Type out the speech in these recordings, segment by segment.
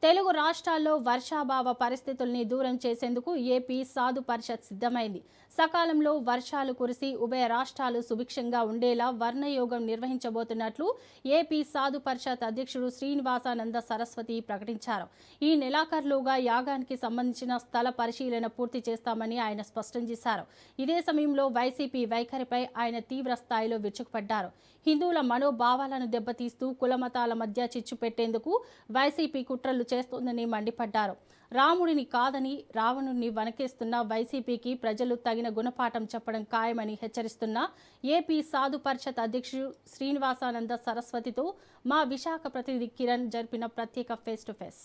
తెలుగు రాష్ట్రాల్లో వర్షాభావ పరిస్థితుల్ని దూరం చేసేందుకు ఏపీ సాధు పరిషత్ సిద్ధమైంది. సకాలంలో వర్షాలు కురిసి ఉభయ రాష్ట్రాలు సుభిక్షంగా ఉండేలా వర్ణయోగం నిర్వహించబోతున్నట్లు ఏపీ సాధు పరిషత్ అధ్యక్షుడు శ్రీనివాసానంద సరస్వతి ప్రకటించారు. ఈ నెలాఖరులోగా యాగానికి సంబంధించిన స్థల పరిశీలన పూర్తి చేస్తామని ఆయన స్పష్టం చేశారు. ఇదే సమయంలో వైసీపీ వైఖరిపై ఆయన తీవ్ర స్థాయిలో విరుచుకుపడ్డారు. హిందువుల మనోభావాలను దెబ్బతీస్తూ కులమతాల మధ్య చిచ్చు పెట్టేందుకు వైసీపీ కుట్రలు చేస్తోందని మండిపడ్డారు. రాముడిని కాదని రావణుడిని వనకేస్తున్న వైసీపీకి ప్రజలు తగిన గుణపాఠం చెప్పడం ఖాయమని హెచ్చరిస్తున్న ఏపీ సాధు పరిషత్ అధ్యక్షుడు శ్రీనివాసానంద సరస్వతితో మా విశాఖ ప్రతినిధి కిరణ్ జరిపిన ప్రత్యేక ఫేస్ టు ఫేస్.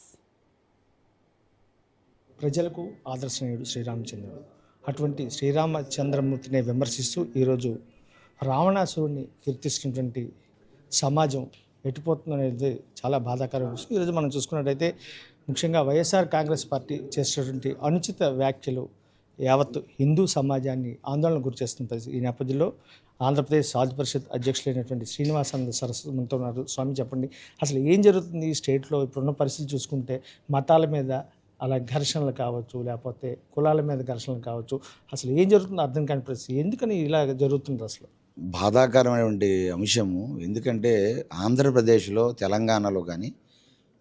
ప్రజలకు ఆదర్శనీయుడు శ్రీరామచంద్రుడు. అటువంటి శ్రీరామచంద్రమూర్తిని విమర్శిస్తూ ఈరోజు రావణాసురుడిని కీర్తిస్తున్నటువంటి సమాజం ఎటుపోతుందనేది చాలా బాధాకరమైన విషయం. ఈరోజు మనం చూసుకున్నట్టయితే ముఖ్యంగా వైఎస్ఆర్ కాంగ్రెస్ పార్టీ చేసినటువంటి అనుచిత వ్యాఖ్యలు యావత్ హిందూ సమాజాన్ని ఆందోళన గురిచేస్తున్న ఈ నేపథ్యంలో ఆంధ్రప్రదేశ్ సాధు పరిషత్ అధ్యక్షులైనటువంటి శ్రీనివాసానంద సరస్వతి మనతో ఉన్నారు. స్వామి, చెప్పండి, అసలు ఏం జరుగుతుంది ఈ స్టేట్లో? ఇప్పుడున్న పరిస్థితి చూసుకుంటే మతాల మీద అలా ఘర్షణలు కావచ్చు, లేకపోతే కులాల మీద ఘర్షణలు కావచ్చు, అసలు ఏం జరుగుతుందో అర్థం కాని పరిస్థితి. ఎందుకని ఇలా జరుగుతుంది? అసలు బాధాకరమైనటువంటి అంశము. ఎందుకంటే ఆంధ్రప్రదేశ్లో, తెలంగాణలో కానీ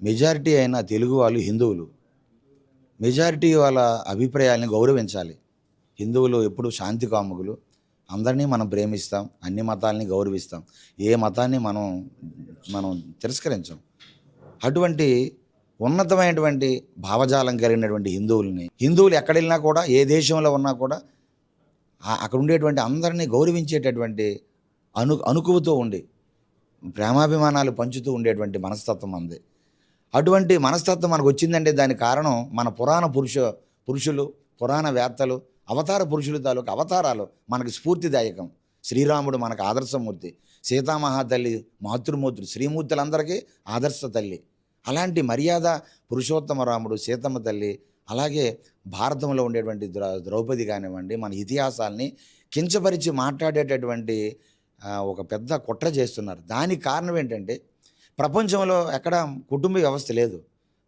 మెజారిటీ అయిన తెలుగు వాళ్ళు హిందువులు. మెజారిటీ వాళ్ళ అభిప్రాయాలని గౌరవించాలి. హిందువులు ఎప్పుడు శాంతి కాముకులు. అందరినీ మనం ప్రేమిస్తాం, అన్ని మతాలని గౌరవిస్తాం, ఏ మతాన్ని మనం తిరస్కరించాం. అటువంటి ఉన్నతమైనటువంటి భావజాలం కలిగినటువంటి హిందువులు ఎక్కడ వెళ్ళినా కూడా, ఏ దేశంలో ఉన్నా కూడా అక్కడ ఉండేటువంటి అందరినీ గౌరవించేటటువంటి అనుకువతో ఉండి ప్రేమాభిమానాలు పంచుతూ ఉండేటువంటి మనస్తత్వం అంది. అటువంటి మనస్తత్వం మనకు వచ్చిందంటే దానికి కారణం మన పురుషులు, పురాణ వేత్తలు, అవతార పురుషులు తాలూకు అవతారాలు మనకు స్ఫూర్తిదాయకం. శ్రీరాముడు మనకు ఆదర్శమూర్తి, సీతామహాతల్లి మాతృమూర్తులు, శ్రీమూర్తులందరికీ ఆదర్శ తల్లి. అలాంటి మర్యాద పురుషోత్తమ రాముడు, సీతమ్మ తల్లి, అలాగే భారతంలో ఉండేటువంటి ద్రౌపది కానివ్వండి, మన ఇతిహాసాల్ని కించపరిచి మాట్లాడేటటువంటి ఒక పెద్ద కుట్ర చేస్తున్నారు. దానికి కారణం ఏంటంటే ప్రపంచంలో ఎక్కడ కుటుంబ వ్యవస్థ లేదు.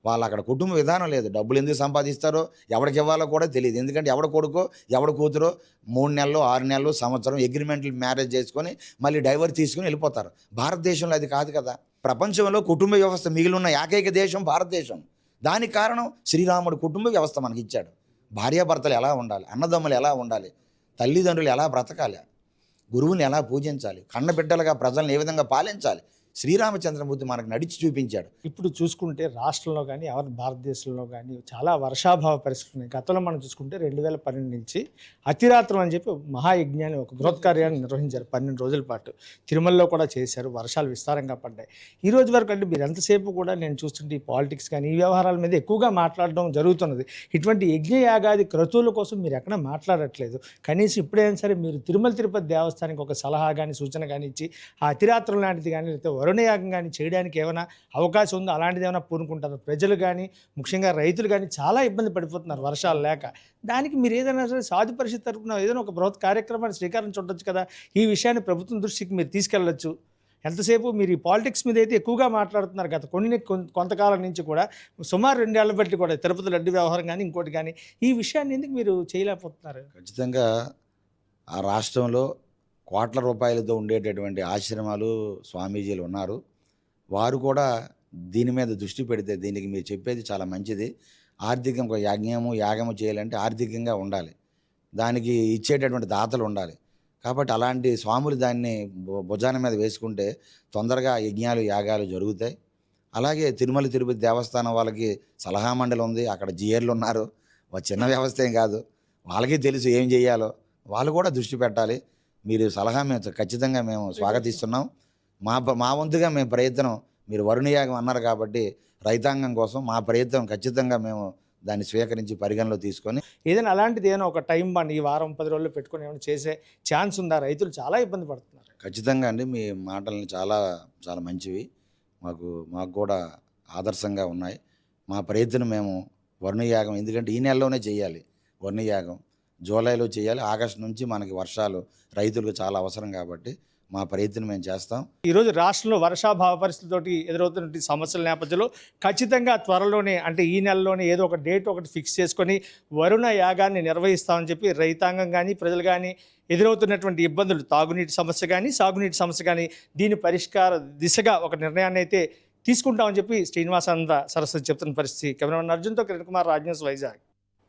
వాళ్ళు అక్కడ కుటుంబ విధానం లేదు. డబ్బులు ఎందుకు సంపాదిస్తారో, ఎవరికి ఇవ్వాలో కూడా తెలియదు. ఎందుకంటే ఎవడ కొడుకో ఎవడ కూతురో 3 నెలలు 6 నెలలు సంవత్సరం అగ్రిమెంట్లు మ్యారేజ్ చేసుకొని మళ్ళీ డైవర్స్ తీసుకుని వెళ్ళిపోతారు. భారతదేశంలో అది కాదు కదా. ప్రపంచంలో కుటుంబ వ్యవస్థ మిగిలి ఉన్న ఏకైక దేశం భారతదేశం. దానికి కారణం శ్రీరాముడు కుటుంబ వ్యవస్థ మనకి ఇచ్చాడు. భార్యాభర్తలు ఎలా ఉండాలి, అన్నదమ్ములు ఎలా ఉండాలి, తల్లిదండ్రులు ఎలా బ్రతకాలి, గురువుని ఎలా పూజించాలి, కన్నబిడ్డలుగా ప్రజలను ఏ విధంగా పాలించాలి, శ్రీరామచంద్రమూర్తి మనకు నడిచి చూపించాడు. ఇప్పుడు చూసుకుంటే రాష్ట్రంలో కానీ భారతదేశంలో కానీ చాలా వర్షాభావ పరిస్థితులు ఉన్నాయి. గతంలో మనం చూసుకుంటే 2012 నుంచి అతిరాత్రం అని చెప్పి మహాయజ్ఞాన్ని, ఒక బృహత్కార్యాన్ని నిర్వహించారు. 12 రోజుల పాటు తిరుమలలో కూడా చేశారు. వర్షాలు విస్తారంగా పడ్డాయి. ఈ రోజు వరకు అంటే మీరు ఎంతసేపు కూడా నేను చూస్తుంటే ఈ పాలిటిక్స్ కానీ ఈ వ్యవహారాల మీద ఎక్కువగా మాట్లాడడం జరుగుతున్నది. ఇటువంటి యజ్ఞయాగాది క్రతువుల కోసం మీరు ఎక్కడ మాట్లాడట్లేదు. కనీసం ఇప్పుడైనా సరే మీరు తిరుపతి దేవస్థానానికి ఒక సలహా కానీ సూచన కానీ ఇచ్చి ఆ అతిరాత్రం లాంటిది కానీ, లేకపోతే వరుణయాగం కానీ చేయడానికి ఏమైనా అవకాశం ఉందో అలాంటిది ఏమైనా పూనుకుంటారు. ప్రజలు కానీ, ముఖ్యంగా రైతులు కానీ చాలా ఇబ్బంది పడిపోతున్నారు వర్షాలు లేక. దానికి మీరు ఏదైనా సరే సాధు పరిషత్ తరపున ఏదైనా ఒక బృహత్ కార్యక్రమాన్ని శ్రీకారం చుట్టొచ్చు కదా. ఈ విషయాన్ని ప్రభుత్వం దృష్టికి మీరు తీసుకెళ్ళచ్చు. ఎంతసేపు మీరు ఈ పాలిటిక్స్ మీద అయితే ఎక్కువగా మాట్లాడుతున్నారు. గత కొంతకాలం నుంచి కూడా, సుమారు 2 ఏళ్ల బట్టి కూడా తిరుపతి లడ్డు వ్యవహారం కానీ ఇంకోటి కానీ, ఈ విషయాన్ని ఎందుకు మీరు చేయలేకపోతున్నారు? ఖచ్చితంగా ఆ రాష్ట్రంలో కోట్ల రూపాయలతో ఉండేటటువంటి ఆశ్రమాలు, స్వామీజీలు ఉన్నారు. వారు కూడా దీని మీద దృష్టి పెడితే, దీనికి మీరు చెప్పేది చాలా మంచిది. ఆర్థికంగా యాగము చేయాలంటే ఆర్థికంగా ఉండాలి, దానికి ఇచ్చేటటువంటి దాతలు ఉండాలి. కాబట్టి అలాంటి స్వాములు దాన్ని భుజాన మీద వేసుకుంటే తొందరగా యజ్ఞాలు యాగాలు జరుగుతాయి. అలాగే తిరుపతి దేవస్థానం వాళ్ళకి సలహా మండలి ఉంది. అక్కడ జియర్లు ఉన్నారు. చిన్న వ్యవస్థ ఏం కాదు. వాళ్ళకి తెలుసు ఏం చేయాలో. వాళ్ళు కూడా దృష్టి పెట్టాలి. మీరు సలహా మేము ఖచ్చితంగా మేము స్వాగతిస్తున్నాం. మా వంతుగా మేము ప్రయత్నం, మీరు వరుణయాగం అన్నారు కాబట్టి రైతాంగం కోసం మా ప్రయత్నం ఖచ్చితంగా మేము దాన్ని స్వీకరించి పరిగణలో తీసుకొని ఏదైనా అలాంటిది ఏదైనా ఒక టైం బాండ్ ఈ వారం 10 రోజులు పెట్టుకొని ఏమైనా చేసే ఛాన్స్ ఉందా? రైతులు చాలా ఇబ్బంది పడుతున్నారు. ఖచ్చితంగా అండి, మీ మాటలని చాలా చాలా మంచివి. మాకు కూడా ఆదర్శంగా ఉన్నాయి. మా ప్రయత్నం మేము వరుణయాగం, ఎందుకంటే ఈ నెలలోనే చేయాలి వరుణయాగం. జూలైలో చేయాలి. ఆగస్టు నుంచి మనకి వర్షాలు రైతులకు చాలా అవసరం కాబట్టి మా ప్రయత్నం మేము చేస్తాం. ఈరోజు రాష్ట్రంలో వర్షాభావ పరిస్థితులతోటి ఎదురవుతున్న సమస్యల నేపథ్యంలో ఖచ్చితంగా త్వరలోనే అంటే ఈ నెలలోనే ఏదో ఒక డేట్ ఒకటి ఫిక్స్ చేసుకొని వరుణ యాగాన్ని నిర్వహిస్తామని చెప్పి రైతాంగం కానీ ప్రజలు కానీ ఎదురవుతున్నటువంటి ఇబ్బందులు, తాగునీటి సమస్య కానీ సాగునీటి సమస్య కానీ దీని పరిష్కార దిశగా ఒక నిర్ణయాన్ని అయితే తీసుకుంటామని చెప్పి శ్రీనివాసానంద సరస్వతి చెప్తున్న పరిస్థితి. కెమెరామెన్ అర్జున్తో కిరణ్ కుమార్, రాజ్ న్యూస్, వైజాగ్.